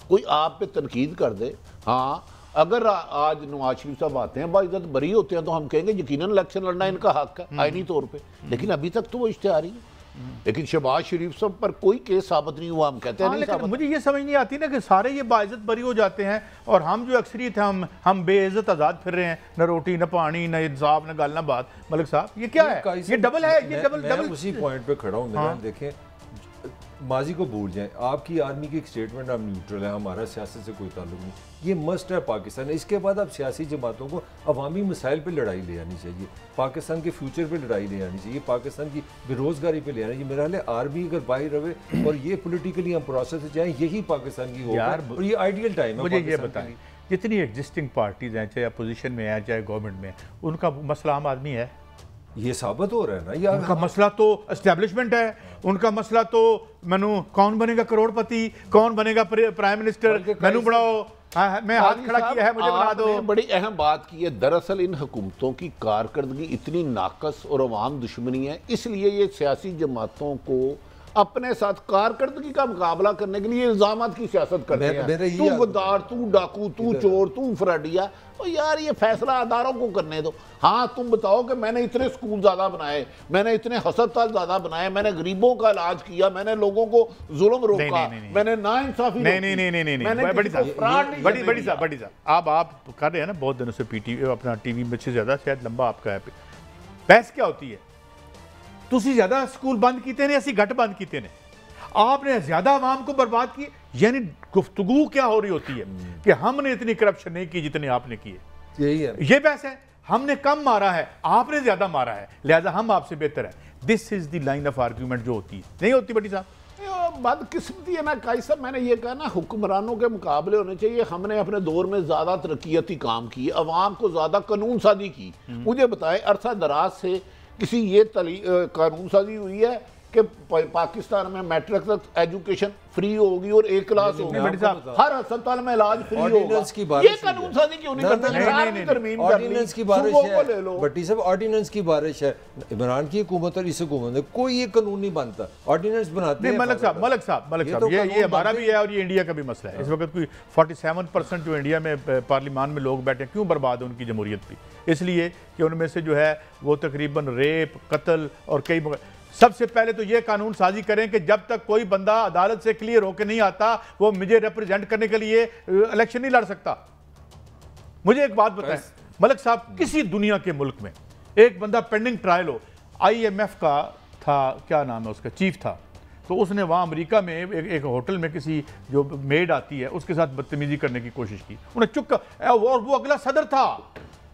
कोई आप पे तनकीद कर दे, हाँ अगर आज नवाज शरीफ साहब आते हैं बाइज्जत बरी होते हैं तो हम कहेंगे यकीनन इलेक्शन लड़ना इनका हक है आईनी तौर पे, लेकिन अभी तक तो वो इश्तिहारी है। लेकिन शहबाज शरीफ साहब पर कोई केस साबित नहीं हुआ, हम कहते हैं नहीं साबित। मुझे ये समझ नहीं आती ना कि सारे ये बाइज्जत बरी हो जाते हैं और हम जो अक्सरियत है हम बेइज्जत आज़ाद फिर रहे हैं, न रोटी न पानी न इंसाफ न गाल न बात। मलिक साहब ये क्या है? ये डबल है, ये डबल उसी पॉइंट पे खड़ा हूँ। देखें माजी को भूल जाएं, आपकी आर्मी की एक स्टेटमेंट हम न्यूट्रल है, हमारा सियासत से कोई ताल्लुक नहीं, ये मस्ट है पाकिस्तान। इसके बाद अब सियासी जमातों को अवामी मसाइल पे लड़ाई ले आनी चाहिए, पाकिस्तान के फ्यूचर पे लड़ाई ले आनी चाहिए, पाकिस्तान की बेरोजगारी पे ले आनी चाहिए। मेरा ख्याल है आर्मी अगर बाहर रहे और ये पोलिटिकली हम प्रोसेस से जाएँ, यही पाकिस्तान की होगा और ये आइडियल टाइम है। मुझे ये बताएं, जितनी एग्जिस्टिंग पार्टीज हैं, चाहे अपोजिशन में हैं चाहे गवर्नमेंट में, उनका मसला आम आदमी है? ये साबित हो रहा है ना यार। उनका मसला तो एस्टेब्लिशमेंट है, उनका मसला तो मैनू कौन बनेगा करोड़पति, कौन बनेगा प्राइम मिनिस्टर, मैनू बढ़ाओ, मैं हाथ खड़ा किया है मुझे बना दो। बड़ी अहम बात की है, दरअसल इन हुकूमतों की कारकर्दगी इतनी नाकस और अवाम दुश्मनी है, इसलिए ये सियासी जमातों को अपने साथ कारकर्दगी का मुकाबला करने के लिए इल्जामात की सियासत करते हैं। तू गद्दार, तू डाकू, तू चोर, तू फराडिया। तो यार ये फैसला अदारों को करने दो। हाँ तुम बताओ कि मैंने इतने स्कूल ज्यादा बनाए, मैंने इतने हस्पताल ज्यादा बनाए, मैंने गरीबों का इलाज किया, मैंने लोगों को जुल्म रोका, मैंने नाइंसाफी बड़ी साहब आप कर रहे हैं ना बहुत दिनों से पीटी अपना टीवी में से ज्यादा शायद लंबा आपका है, बहस क्या होती है? तुसी ज्यादा स्कूल बंद किते ने, असी घट बंद किते ने, आपने ज्यादा आवाम को बर्बाद किए। यानी गुफ्तगू क्या हो रही होती है कि हमने इतनी करप्शन नहीं की जितनी आपने की है, यही है, ये बहस है। हमने कम मारा है, आपने ज्यादा मारा है, लिहाजा हम आपसे बेहतर है। This is the line of argument जो होती है, नहीं होती बड़ी साहब? बदकिस्मती है ना काई साहब, मैंने ये कहा ना हुक्मरानों के मुकाबले होने चाहिए। हमने अपने दौर में ज्यादा तरक्याती काम किए, अवाम को ज्यादा कानून साजी की। मुझे बताएं अरसा दराज से किसी ये कानून साजी हुई है कि पाकिस्तान में मैट्रिक तक एजुकेशन फ्री होगी और एक क्लास होगी, हर अस्पताल में इलाज फ्री होगा? ये कानून साजी क्यों नहीं करते? ऑर्डिनेंस की बारिश है भट्टी साहब, ऑर्डिनेंस की बारिश है। इमरान की हुकूमत और इस हुकूमत में कोई ये कानून नहीं बनता, ऑर्डिनेंस बनाते हैं। मलक साहब ये हमारा भी है और ये इंडिया का भी मसला है। इस वक्त कोई 47% जो इंडिया में पार्लियामान में लोग बैठे क्यों बर्बाद है उनकी जमहूरियत भी? इसलिए कि उनमें से जो है वो तकरीबन रेप, कत्ल और कई। सबसे पहले तो ये कानून साजी करें कि जब तक कोई बंदा अदालत से क्लियर होकर नहीं आता वो मुझे रिप्रेजेंट करने के लिए इलेक्शन नहीं लड़ सकता। मुझे एक बात बताएं मलक साहब, किसी दुनिया के मुल्क में एक बंदा पेंडिंग ट्रायल हो, IMF का था, क्या नाम है उसका, चीफ था, तो उसने वहाँ अमेरिका में एक होटल में किसी जो मेड आती है उसके साथ बदतमीजी करने की कोशिश की, उन्हें चुप कर, और वो अगला सदर था,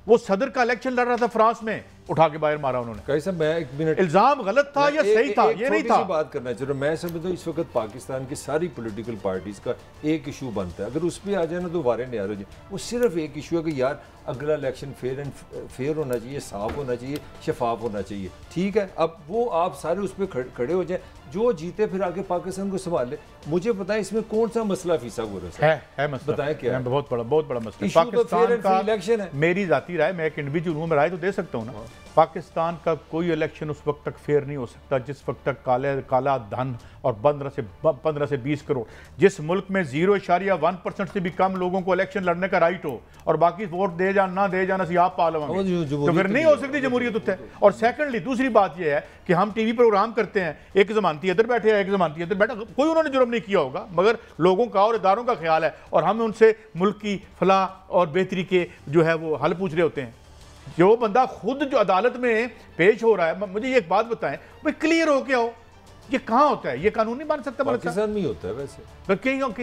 वो सदर का इलेक्शन लड़ रहा था फ्रांस में, उठा के बाहर मारा उन्होंने। कैसे मैं एक मिनट, इल्जाम गलत था या सही था ये नहीं था। बात करना चाहिए। मैं समझता हूँ इस वक्त पाकिस्तान की सारी पॉलिटिकल पार्टीज का एक इशू बनता है, अगर उस पर आ जाए ना तो वारे न्यार हो जाए। वो सिर्फ एक इशू है कि यार अगला इलेक्शन फेयर होना चाहिए, साफ होना चाहिए, शफाफ होना चाहिए। ठीक है, अब वो आप सारे उस पर खड़े हो जाए, जो जीते फिर आगे पाकिस्तान को संभाले। मुझे बताएं इसमें कौन सा मसला फीसा गुरस है मसला, बताएं क्या है? बहुत बड़ा मसला पाकिस्तान का इलेक्शन है। मेरी जाती राय, मैं एक इंडिविजुअल हूं, मैं राय तो दे सकता हूं ना। पाकिस्तान का कोई इलेक्शन उस वक्त तक फेयर नहीं हो सकता जिस वक्त तक काला धन और 15 से 20 करोड़, जिस मुल्क में 0.1% से भी कम लोगों को इलेक्शन लड़ने का राइट हो और बाकी वोट दे जाना ना दे जाना सी आप पालवाएंगे, तो फिर नहीं हो सकती जमहूरियत उत्ते। और सेकंडली दूसरी बात यह है कि हम टीवी प्रोग्राम करते हैं, एक जमानती इधर बैठे हैं, एक जमानती इधर बैठा, कोई उन्होंने जुर्म नहीं किया होगा, मगर लोगों का और इदारों का ख्याल है और हम उनसे मुल्क की फलाह और बेहतरी के जो है वो हल पूछ रहे होते हैं। जो बंदा खुद जो अदालत में पेश हो रहा है, मुझे एक बात बताएं भाई, क्लियर हो के आओ, ये कहाँ होता है? ये कानून नहीं बन सकता पाकिस्तान में होता है वैसे।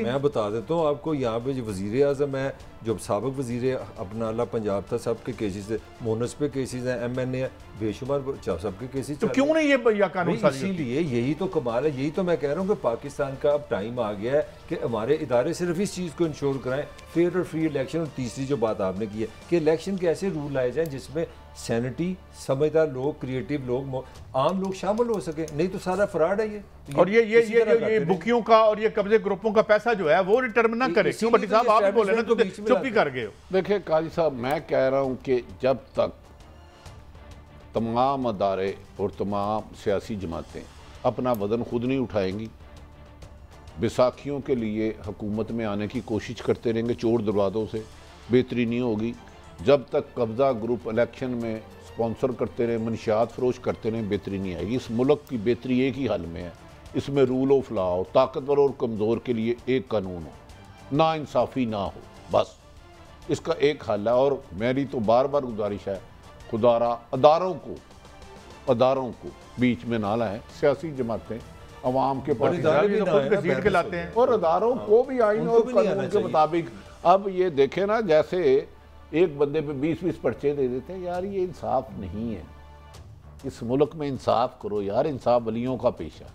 मैं बता देता हूँ आपको, यहाँ पे जो वजीर आज़म है, जो साबिक वजीर अपना अला पंजाब था, सबके केसेस है, मोनस पे केसेस हैं, MNA बेशुमार सबके केसेस। तो क्यों नहीं ये कानून? इसीलिए यही तो कमाल है, यही तो मैं कह रहा हूँ कि पाकिस्तान का अब टाइम आ गया है कि हमारे इदारे सिर्फ इस चीज़ को इंश्योर कराएं, फेयर और फ्री इलेक्शन। और तीसरी जो बात आपने की है कि इलेक्शन के ऐसे रूल लाए जाएँ जिसमें सैनिटी, समझदार लोग, क्रिएटिव लोग, आम लोग शामिल हो सके, नहीं तो सारा फ्रॉड है ये। और ये बुकियों का और ये कब्जे ग्रुपों का पैसा जो है वो रिटर्न ना करे। क्यों भट्टी साहब आप बोले ना, तो चुप ही कर गए हो। देखिए काजी साहब, मैं कह रहा हूं कि जब तक तमाम अदारे और तमाम सियासी जमातें अपना वजन खुद नहीं उठाएंगी, बैसाखियों के लिए हुकूमत में आने की कोशिश करते रहेंगे चोर दरवाज़ों से, बेहतरी नहीं होगी। जब तक कब्जा ग्रुप इलेक्शन में स्पॉन्सर करते रहे, मनशियात फरोश करते रहे, बेहतरी नहीं आएगी। इस मुल्क की बेहतरी एक ही हल में है, इसमें रूल ऑफ लॉ हो, ताकतवर और कमज़ोर के लिए एक कानून हो, ना इंसाफ़ी ना हो, बस इसका एक हल है। और मेरी तो बार बार गुजारिश है, खुदारा अदारों को बीच में ना लाएं। सियासी जमातें अवाम के पास सीट के लाते हैं और अदारों को भी आइन और कानून के मुताबिक। अब ये देखे ना, जैसे एक बंदे पे 20-20 पर्चे दे देते हैं यार, ये इंसाफ नहीं है। इस मुल्क में इंसाफ करो यार, इंसाफ वलियों का पेशा।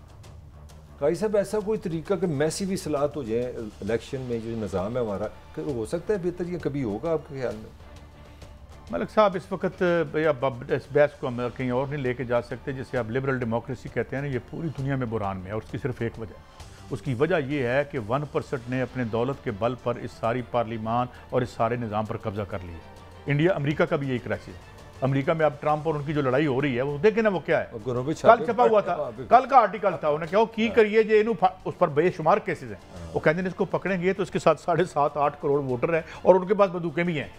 काई साहब ऐसा कोई तरीका कि मैसिव इस्लाहत हो जाए इलेक्शन में, जो निज़ाम है हमारा, हो सकता है बेहतर, ये कभी होगा आपके ख्याल में? मलिक साहब इस वक्त इस बहस को हम कहीं और नहीं लेके जा सकते। जिसे आप लिबरल डेमोक्रेसी कहते हैं ना, ये पूरी दुनिया में बुरान में है और उसकी सिर्फ एक वजह है। उसकी वजह यह है कि 1% ने अपने दौलत के बल पर इस सारी पार्लिमान और इस सारे निज़ाम पर कब्जा कर लिया। अमेरिका का भी यही क्राइसिस है। अमेरिका में अब ट्रंप और उनकी जो लड़ाई हो रही है वो देखे ना वो क्या है। कल छपा हुआ था, कल का आर्टिकल था, उन्हें क्या की करिए जे उस पर बेशुमार केसेस हैं। वो कहते हैं इसको पकड़ेंगे तो इसके साथ 7.5-8 करोड़ वोटर हैं और उनके पास बंदूकें भी हैं।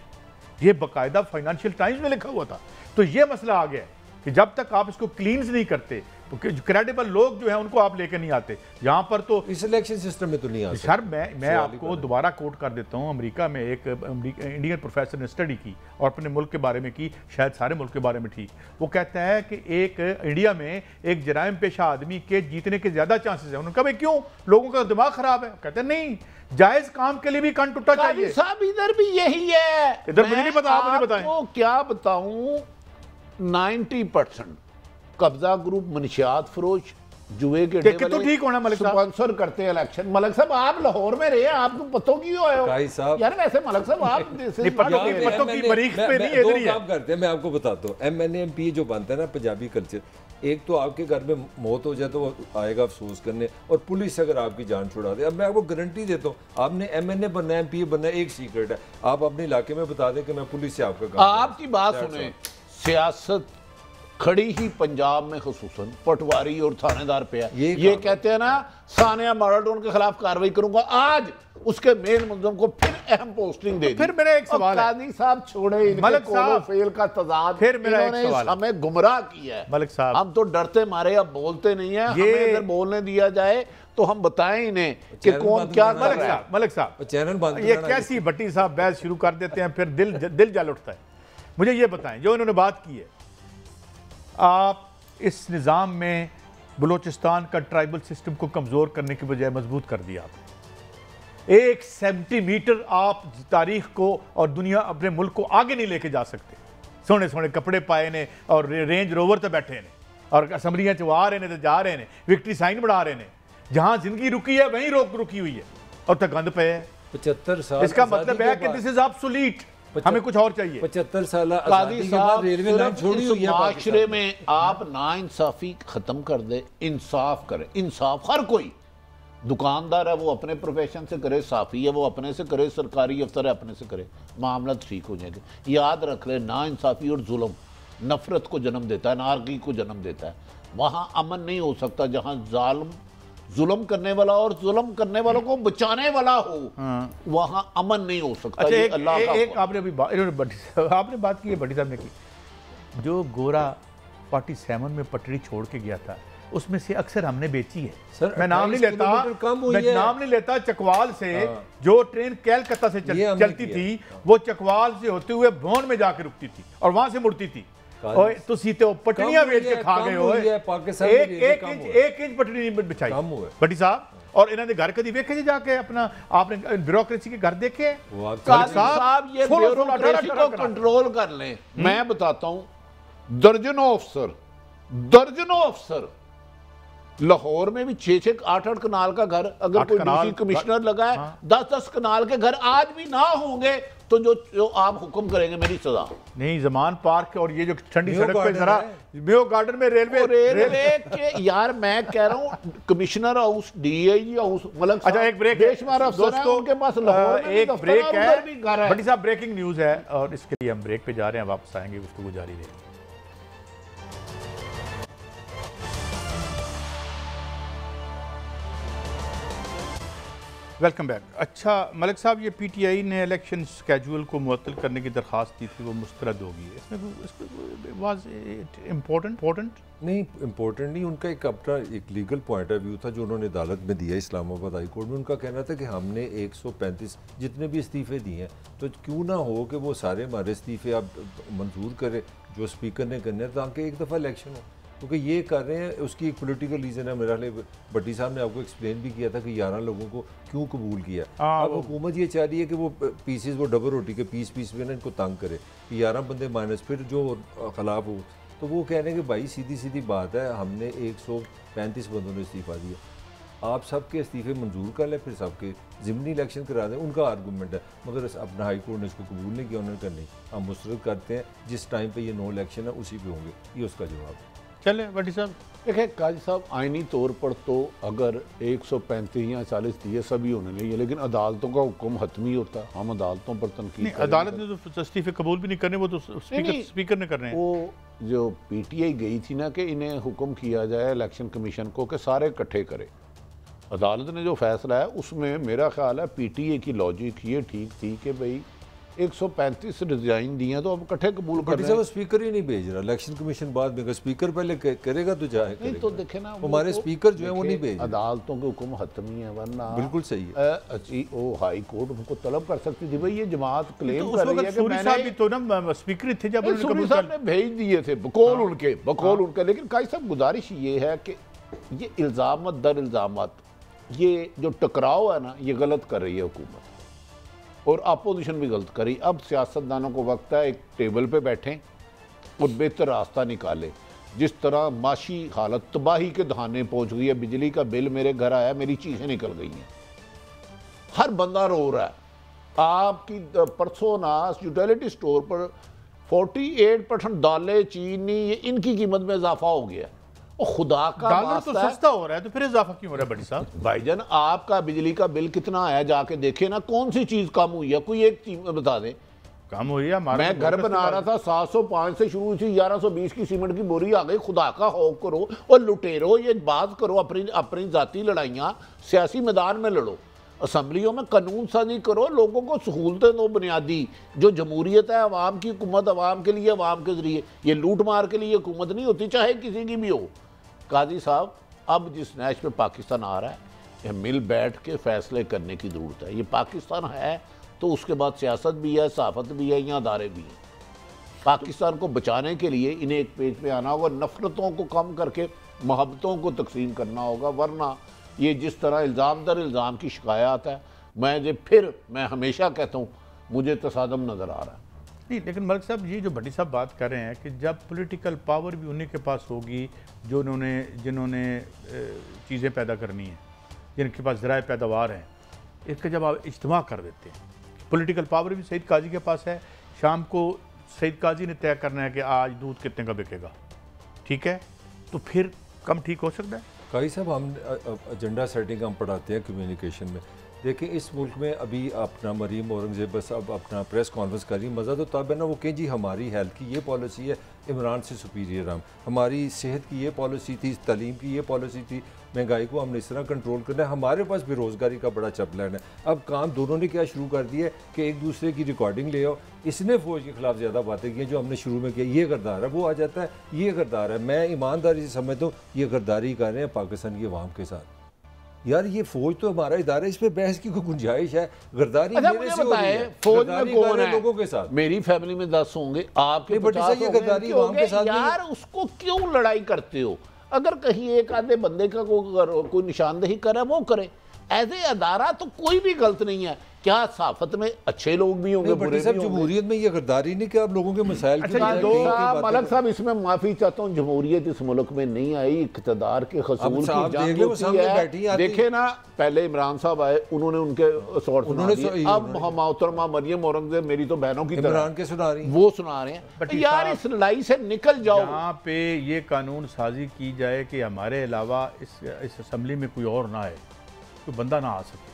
ये बाकायदा फाइनेंशियल टाइम्स में लिखा हुआ था। तो ये मसला आ गया कि जब तक आप इसको क्लींस नहीं करते तो क्रेडिबल लोग जो है उनको आप लेकर नहीं आते। यहाँ पर तो इस इलेक्शन सिस्टम में तो नहीं आ सकते। सर मैं आपको दोबारा कोट कर देता हूँ। अमेरिका में एक इंडियन प्रोफेसर ने स्टडी की और अपने मुल्क के बारे में की, शायद सारे मुल्क के बारे में ठीक। वो कहता है कि एक इंडिया में एक जराइम पेशा आदमी के जीतने के ज्यादा चांसेस है। उन्होंने कहा भाई क्यों, लोगों का दिमाग खराब है। कहते हैं नहीं, जायज काम के लिए भी कान टूटा चाहिए। साहब इधर भी यही है, इधर मुझे नहीं पता, आप मुझे बताएं। क्या बताऊं, 90% कब्जा ग्रुप, मनशियात फरोश, जुए के तो ठीक होना मलिक साहब स्पॉन्सर करते हैं इलेक्शन। मलिक साहब आप लाहौर में रहे, आपको पता क्यों आए हो यार? वैसे मलिक साहब आप काम करते हैं, मैं आपको बताता हूँ। MNA MP जो बनता है ना पंजाबी कल्चर, एक तो आपके घर में मौत हो जाए तो वो आएगा अफसोस करने, और पुलिस अगर आपकी जान छुड़ा दे। अब मैं आपको गारंटी देता हूँ, आपने MNA बनना है, MP बनना है, एक सीक्रेट है, आप अपने इलाके में बता दें कि मैं पुलिस से आपका काम। आपकी बात सुने, सियासत खड़ी ही पंजाब में खुसूसन पटवारी और थानेदार पे है। ये कहते हैं ना, सानिया माराडोन के खिलाफ कार्रवाई करूंगा, आज उसके मेन मुल्जिम को फिर अहम पोस्टिंग दे दी। फिर मेरा एक सवाल है, कादी साहब छोड़े इनके कोलो फेल का तजाद, फिर मेरा एक सवाल है, हमें गुमराह किया है मलिक साहब। हम तो डरते मारे अब बोलते नहीं है। हमें अगर बोलने दिया जाए तो हम बताएं इन्हें कि कौन क्या कर रहा है। मलिक साहब चैनल बंद, ये कैसी भट्टी साहब बहस शुरू कर देते हैं, फिर दिल जल उठता है। मुझे ये बताएं, जो इन्होंने बात की है, आप इस निज़ाम में बलूचिस्तान का ट्राइबल सिस्टम को कमज़ोर करने की बजाय मजबूत कर दिया आपने। 1 सेंटीमीटर आप तारीख को और दुनिया अपने मुल्क को आगे नहीं लेके जा सकते। सोने सोने कपड़े पाए ने और रेंज रोवर तो बैठे ने और असम्बलियाँ चवा रहे ने तो जा रहे हैं, विक्ट्री साइन बढ़ा रहे हैं। जहाँ जिंदगी रुकी है वहीं रुकी हुई है और तो गंद पे है। 75 साल इसका मतलब है कि दिस इज ऑब्सोलीट, हमें कुछ और चाहिए। 75 साल आजादी के बाद रेलवे लाइन छोड़ी हुई है। माशरे में आप नाइंसाफी खत्म कर दे, इंसाफ करें। इंसाफ हर कोई, दुकानदार है वो अपने प्रोफेशन से करे, साफी है वो अपने से करे, सरकारी अफसर है अपने से करे, मामला ठीक हो जाएगा। याद रख ले, नाइंसाफी और जुल्म नफरत को जन्म देता है, नारगी को जन्म देता है। वहां अमन नहीं हो सकता जहां जालिम जुल्म करने वाला और जुल्म करने वालों को बचाने वाला हो। वहां अमन नहीं हो सकता। अच्छा, एक आपने अभी आपने बात की है, भट्टी साहब ने की, जो गोरा 47 में पटरी छोड़ के गया था, उसमें से अक्सर हमने बेची है। सर, मैं नाम नहीं लेता, चकवाल से जो ट्रेन कैलकाता से चलती थी, वो चकवाल से होते हुए भवन में जाकर रुकती थी और वहां से मुड़ती थी। तो सीते पटरियां बेच के खा गए हो। एक इंच पटरी नहीं बिछाई भट्टी साहब। और इन्होंने घर कभी देखे जाके अपना, आपने ब्यूरोक्रेसी के घर देखे? साहब ये ब्यूरोक्रेसी को कंट्रोल कर लें। मैं बताता हूं, दर्जनों अफसर लाहौर में भी 6-8 कनाल का घर, अगर कोई डीसी कमिश्नर लगा है, 10-10 कनाल के घर आज भी ना होंगे तो जो आप हुक्म करेंगे मेरी सजा नहीं। जमान पार्क और ये जो ठंडी सड़क पे जरा म्यो गार्डन में रेलवे के यार, मैं कह रहा हूँ कमिश्नर हाउस, DIG हाउस, मतलब अच्छा एक ब्रेक बेशुमार अफसर हैं उनके पास लाहौर में एक ब्रेक है। बड़ी साहब ब्रेकिंग न्यूज है और इसके लिए हम ब्रेक पे जा रहे हैं, वापस आएंगे, गुफ्तगू जारी रहेगी। Welcome back. अच्छा मलिक साहब, ये PTI ने इलेक्शन स्केड्यूल को मुअत्तल करने की दरख्वास्त दी थी, वो मुस्तरद होगी। इसमें वाज इम्पोर्टेंट नहीं, इम्पोर्टेंट नहीं, उनका एक अपना एक लीगल पॉइंट ऑफ व्यू था जो उन्होंने अदालत में दिया इस्लामाबाद हाई कोर्ट में। उनका कहना था कि हमने 135 जितने भी इस्तीफ़े दिए हैं, तो क्यों ना हो कि वो सारे हमारे इस्तीफ़े आप मंजूर करें जो स्पीकर ने करने हैं, ताकि एक दफ़ा इलेक्शन हो। क्योंकि ये कर रहे हैं उसकी एक पॉलिटिकल रीज़न है। मेरा ख्याल भट्टी साहब ने आपको एक्सप्लेन भी किया था कि 11 लोगों को क्यों कबूल किया। अब हुकूमत ये चाह रही है कि वो पीसेस, वो डबल रोटी के पीस में ना इनको तंग करे कि 11 बंदे माइनस फिर जो खिलाफ हो। तो वो कह रहे हैं कि भाई सीधी बात है, हमने 135 बंदों ने इस्तीफ़ा दिया, आप सबके इस्तीफ़े मंजूर कर लें, फिर सबके ज़िमनी इलेक्शन करा दें। उनका आर्गूमेंट है, मगर अपना हाई कोर्ट ने इसको कबूल नहीं किया, उन्होंने कहा नहीं, हम मुस्तरद करते हैं, जिस टाइम पे ये नो इलेक्शन है उसी पे होंगे। ये उसका जवाब है। चले भट्टी साहब, देखिए काजी साहब, आइनी तौर पर तो अगर 135 या 40 दिए सभी होने चाहिए, लेकिन अदालतों का हुक्म हतमी होता है। हम अदालतों पर तनकीद, अदालत ने तो इस्तीफे कबूल भी नहीं करने, वो तो स्पीकर ने करने हैं। वो जो PTI गई थी ना कि इन्हें हुक्म किया जाए इलेक्शन कमीशन को कि सारे इकट्ठे करे, अदालत ने जो फैसला है उसमें मेरा ख्याल है PTI की लॉजिक ये ठीक थी कि भाई 135 रिजाइन दिए तो अब इकट्ठे कबूल कर रहे हैं। स्पीकर ही नहीं भेज रहा, इलेक्शन कमीशन बाद में, स्पीकर पहले करेगा तो जाए। नहीं तो देखे ना, हमारे स्पीकर जो है वो नहीं भेज, अदालतों के हुक्म हतमी है, वरना बिल्कुल सही है। वो हाई कोर्ट उनको तलब कर सकती थी, भाई ये जमात क्लेम कर रही है कि सूरी साहब भी तो ना स्पीकर थे जब सूरी साहब ने भेज दिए थे बकौल उनके। लेकिन काजी साहब गुजारिश ये है कि ये इल्ज़ाम दर इल्ज़ामात, ये जो टकराव है ना, ये गलत कर रही है हुकूमत और अपोजिशन भी गलत करी। अब सियासतदानों को वक्त है एक टेबल पे बैठें और बेहतर रास्ता निकालें। जिस तरह माशी हालत तबाही के दहाने पहुंच गई है, बिजली का बिल मेरे घर आया, मेरी चीखें निकल गई हैं, हर बंदा रो रहा है। आपकी परसों नास यूटिलिटी स्टोर पर 48% दालें, चीनी, इनकी कीमत में इजाफा हो गया है। और खुदा का डॉलर तो सस्ता हो रहा है, तो फिर इजाफा क्यों हो रहा है भट्टी साहब? भाईजान, आपका बिजली का बिल कितना आया जाके देखे ना, कौन सी चीज कम हुई है, कोई एक चीज बता दें। कम हुई है। मैं घर बना रहा था, 705 से शुरू हुई, 1120 की सीमेंट की बोरी आ गई। खुदा का खौफ करो और लुटेरो, ये बात करो, अपनी जाती लड़ाइयाँ सियासी मैदान में लड़ो, असम्बलियों में कानून साजी करो, लोगों को सहूलतें दो बुनियादी। जो जमहूरियत है, अवाम की हुकूमत, अवाम के लिए, अवाम के जरिए, ये लूट मार के लिए हुकूमत नहीं होती, चाहे किसी की भी हो। काजी साहब, अब जिस नैश पे पाकिस्तान आ रहा है, ये मिल बैठ के फैसले करने की ज़रूरत है। ये पाकिस्तान है तो उसके बाद सियासत भी है, सहाफ़त भी है, यहाँ अदारे भी हैं। पाकिस्तान को बचाने के लिए इन्हें एक पेज पे आना होगा, नफ़रतों को कम करके मोहब्बतों को तकसीम करना होगा, वरना ये जिस तरह इल्ज़ाम दर इल्ज़ाम की शिकायत है, मैं हमेशा कहता हूँ मुझे तसादम नज़र आ रहा है। नहीं, लेकिन मलिक साहब, ये जो भट्टी साहब बात कर रहे हैं कि जब पॉलिटिकल पावर भी उन्हीं के पास होगी जो जिन्होंने चीज़ें पैदा करनी हैं, जिनके पास ज़राए पैदावार हैं, इसका जब आप इज्तिमा कर देते हैं, पॉलिटिकल पावर भी सईद काजी के पास है, शाम को सईद काजी ने तय करना है कि आज दूध कितने का बिकेगा, ठीक है, तो फिर कम ठीक हो सकता है। काजी साहब, हम एजेंडा सेटिंग हम पढ़ाते हैं कम्युनिकेशन में। देखिए, इस मुल्क में अभी अपना मरीम औरंगजेब बस अब अपना प्रेस कॉन्फ्रेंस कर रही, मज़ा तो तब है ना, वो कहें जी हमारी हेल्थ की ये पॉलिसी है, इमरान से सुपीरियर हम, हमारी सेहत की ये पॉलिसी थी, तालीम की ये पॉलिसी थी, महंगाई को हमने इस तरह कंट्रोल करना है, हमारे पास बेरोज़गारी का बड़ा चपलान है। अब काम दोनों ने क्या शुरू कर दिया है कि एक दूसरे की रिकॉर्डिंग ले आओ, इसने फ़ौज के ख़िलाफ़ ज़्यादा बातें की हैं जो हमने शुरू में किया, ये गद्दार है, वो आ जाता है ये गद्दार है। मैं ईमानदारी से समझता हूँ ये गद्दारी कर रहे हैं पाकिस्तान की अवाम के साथ। यार, ये फौज तो हमारा इदारा, इस पे बहस की कोई गुंजाइश है? गद्दारी मेरे से हो रही है, फौज में कौन है लोगों के साथ? मेरी फैमिली में 10 होंगे, आपके 50 होंगे, गद्दारी अवाम के साथ। यार, उसको क्यों लड़ाई करते हो? अगर कहीं एक आधे बंदे का कोई निशानदेही करे, वो करे। ऐसे अदारा तो कोई भी गलत नहीं है। क्या सहाफत में अच्छे लोग भी होंगे, बुरे भी होंगे? जमहूरियत में ये गद्दारी नहीं कि आप लोगों के मसाइल मलक साहब, इसमें माफी चाहता हूँ, जमहूरियत इस मुल्क में नहीं आई, इक़्तिदार के हसूल की जंग होती है। देखे ना, पहले इमरान साहब आए, उन्होंने उनके अब मोहतरमा मरियम औरंगजेब मेरी तो बहनों की इमरान के सुना रही, वो सुना रहे हैं। यार, इस लड़ाई से निकल जाओ। यहाँ पे ये कानून साजी की जाए कि हमारे अलावा इस असम्बली में कोई और ना आए, कोई बंदा ना आ सके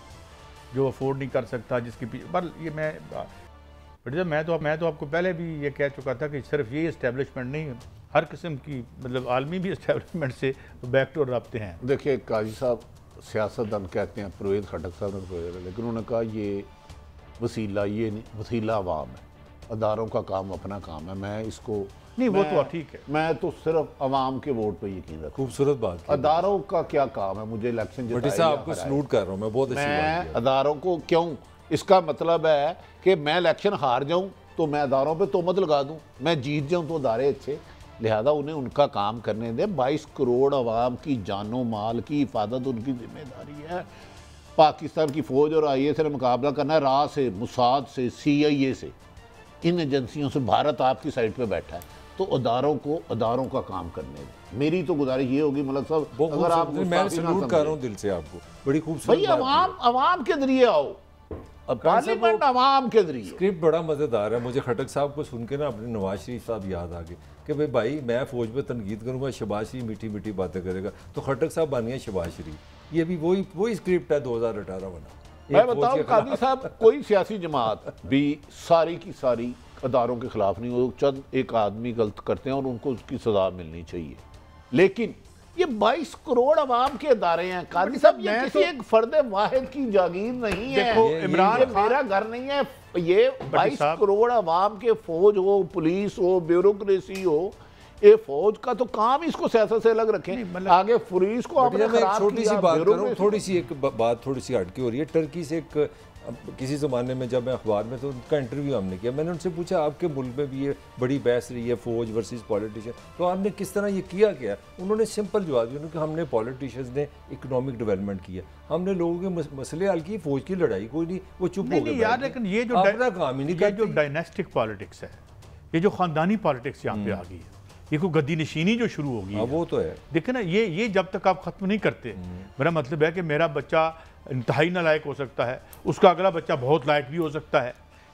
जो अफोर्ड नहीं कर सकता, जिसकी पर ये मैं तो आपको पहले भी ये कह चुका था कि सिर्फ ये इस्टेब्लिशमेंट नहीं, हर किस्म की मतलब आलमी भी इस्टेब्लिशमेंट से बैकडोर रखते हैं। देखिए काजी साहब, सियासतदान कहते हैं, परवेज़ खटक साहब ने, लेकिन उन्होंने कहा ये वसीला, ये नहीं, वसीला अवाम है, अदारों का काम अपना काम है। मैं इसको नहीं, वो तो ठीक है, मैं तो सिर्फ अवाम के वोट पे यकीन रखता हूं। खूबसूरत बात। अदारों का क्या काम है? मुझे इलेक्शन जिताया, आपको सलूट कर रहा हूं मैं, बहुत अच्छी बात है। अदारों को क्यों, इसका मतलब है कि मैं इलेक्शन हार जाऊं तो मैं अदारों पे तोहमत लगा दूं, मैं जीत जाऊं तो अदारे अच्छे। लिहाजा उन्हें उनका काम करने दें। 22 करोड़ अवाम की जानो माल की हिफाजत उनकी जिम्मेदारी है। पाकिस्तान की फ़ौज और ISI से मुकाबला करना है, रा से, मुसाद से, CIA से, इन एजेंसियों से। भारत आपकी साइड पे बैठा है, तो अदारों का काम करने दें। मेरी तो गुजारिश ये होगी मलक साहब, अगर आप मैं सल्यूट कर रहा हूँ दिल से आपको, बड़ी खूबसूरत भाई अवाम के जरिए आओ, पार्लियामेंट अवाम के जरिए। स्क्रिप्ट बड़ा मज़ेदार है। मुझे खटक साहब को सुन के ना अपने नवाज शरीफ साहब याद आ गए कि भाई मैं फ़ौज पे तनकीद करूँगा, शहबाज शरीफ मीठी मीठी बातें करेगा, तो खटक साहब बन गए शहबाज शरीफ। ये भी वही स्क्रिप्ट है 2018 वाला। मैं बताऊँ कादी साहब, कोई सियासी जमात भी सारी की सारी अदारों के खिलाफ नहीं हो। चंद एक आदमी गलत करते हैं और उनको उसकी सजा मिलनी चाहिए, लेकिन ये 22 करोड़ अवाम के अदारे हैं कादी साहब। ये किसी एक फर्द वाहिद की जागीर नहीं है। देखो इमरान मेरा घर नहीं है, ये 22 करोड़ अवाम के, फौज हो, पुलिस हो, ब्यूरोक्रेसी हो, ये फौज का तो काम इसको सियासत से अलग रखें। आगे पुलिस को आपने खराब छोटी सी किया, बात करूं, थोड़ी सी एक बात थोड़ी सी हटके हो रही है। टर्की से एक किसी ज़माने में जब मैं अखबार में, तो उनका इंटरव्यू हमने किया, मैंने उनसे पूछा आपके मुल्क में भी ये बड़ी बहस रही है फ़ौज वर्सेस पॉलिटिशियन, तो आपने किस तरह ये किया क्या? उन्होंने सिंपल जवाब दिया कि हमने पॉलिटिशियंस ने इकोनॉमिक डेवलपमेंट किया, हमने लोगों के मसले हल किए, फ़ौज की लड़ाई कोई नहीं, वो चुप हो गए यार। लेकिन ये जो अपना काम ही नहीं करते। जो डायनेस्टिक पॉलिटिक्स है, ये जो ख़ानदानी पॉलिटिक्स यहाँ पे आ गई है, ये कोई गद्दी नशीनी जो शुरू होगी, वो तो है। देखिए ना, ये जब तक आप ख़त्म नहीं करते, मेरा मतलब है कि मेरा बच्चा इंतहाई नालायक हो सकता है, उसका अगला बच्चा बहुत लायक भी हो सकता है।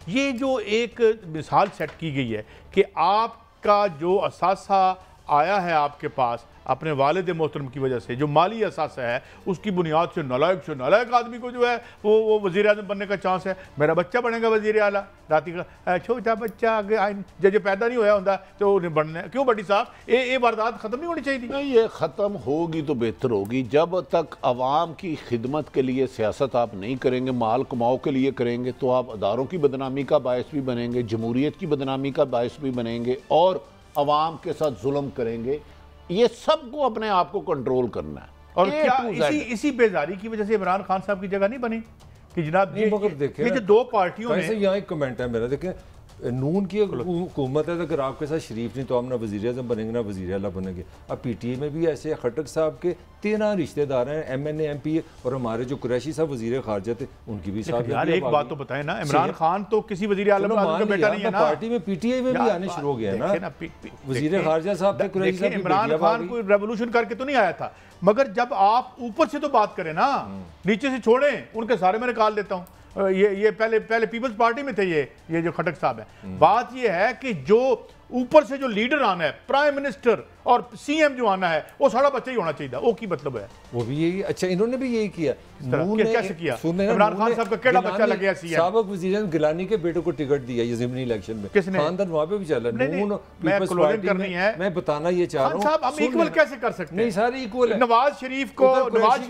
ये जो एक मिसाल सेट की गई है कि आपका जो असासा आया है आपके पास अपने वालिद मोहतरम की वजह से, जो माली असासा है, उसकी बुनियाद से नालायक आदमी को जो है वो वज़ीर आज़म बनने का चांस है। मेरा बच्चा बनेगा वज़ीर आला, राती का छोटा बच्चा जब पैदा नहीं होया होता तो उन्हें बनना क्यों? बड़ी साहब, ये वारदात ख़त्म नहीं होनी चाहिए। नहीं, ये ख़त्म होगी तो बेहतर होगी। जब तक आवाम की खिदमत के लिए सियासत आप नहीं करेंगे, माल कमाओ के लिए करेंगे, तो आप अदारों की बदनामी का बायस भी बनेंगे, जमहूरियत की बदनामी का बायस भी बनेंगे और आवाम के साथ जुल्म करेंगे। ये सबको अपने आप को कंट्रोल करना है। और क्या इसी बेजारी की वजह से इमरान खान साहब की जगह नहीं बनी कि जनाब ये जो दो पार्टियों में, यहाँ एक कमेंट है मेरा, देखें नून की हुकूमत है, अगर आपके साथ शरीफ नहीं तो हम ना वज़ीर आज़म बनेंगे ना वज़ीर आला बनेंगे। अब PTI में भी ऐसे खट्टक साहब के 13 रिश्तेदार हैं, MNA MP, और हमारे जो कुरैशी साहब वज़ीर खारजा थे उनकी भी साथ। यार एक बात तो बताएं ना, इमरान खान तो किसी वज़ीर आला का बेटा नहीं है ना, पार्टी में PTI में भी आने शुरू हो गया है ना। वज़ीर खारजा साहब थे, कुरैशी साहब। इमरान खान कोई रेवोल्यूशन करके तो नहीं आया था, मगर जब आप ऊपर से तो बात करें ना, नीचे से छोड़ें, उनके सारे मैं निकाल देता हूँ। ये पहले पीपल्स पार्टी में थे ये जो खट्टक साहब है। बात ये है कि जो ऊपर से जो लीडर आना है, प्राइम मिनिस्टर और CM जो आना है, वो सारा बच्चा ही होना चाहिए। वो की मतलब है वो भी यही। अच्छा, इन्होंने भी यही किया। कैसे किया? इमरान खान साहब का केड़ा बच्चा लग गया CM? साबिक वज़ीर गिलानी के बेटे को टिकट दिया ये ज़िमनी इलेक्शन में। किसने? खानदान वहां पे भी चला। मैं बताना ये चाह रहा हूं, हम इक्वल कैसे कर सकते हैं? नहीं, सारे इक्वल है। नवाज शरीफ को, नवाज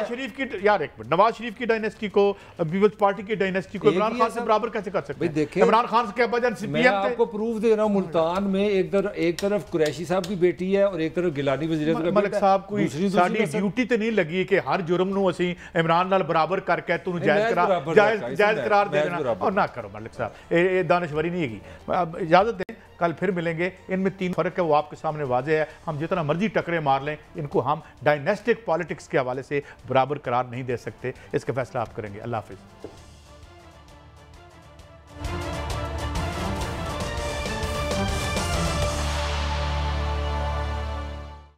शरीफ की यार एक मिनट, नवाज शरीफ की डायनेस्टी को, पीपल्स पार्टी की डायनेस्टी को इमरान खान से बराबर कैसे कर सकते हैं? इमरान खान से क्या वजह? मैं आपको प्रूफ दे रहा हूं, मुल्तान में एक तरफ कुरैशी साहब की बेटी है और एक तरफ गिलानी वज़ीर मलिक साहब कोई साडी ड्यूटी तो नहीं लगी कि हर जुर्म नूं असीं इमरान नाल बराबर करके तू जायज़ करार दे देना और ना करो। मलिक साहब ये दानिशवरी नहीं है। इजाज़त दें, कल फिर मिलेंगे। इनमें 3 फ़र्क है, वो आपके सामने वाज़ेह है। हम जितना मर्जी टकरे मार लें, इनको हम डायनेस्टिक पॉलिटिक्स के हवाले से बराबर करार नहीं दे सकते। इसका फैसला आप करेंगे। अल्लाह हाफ़िज़।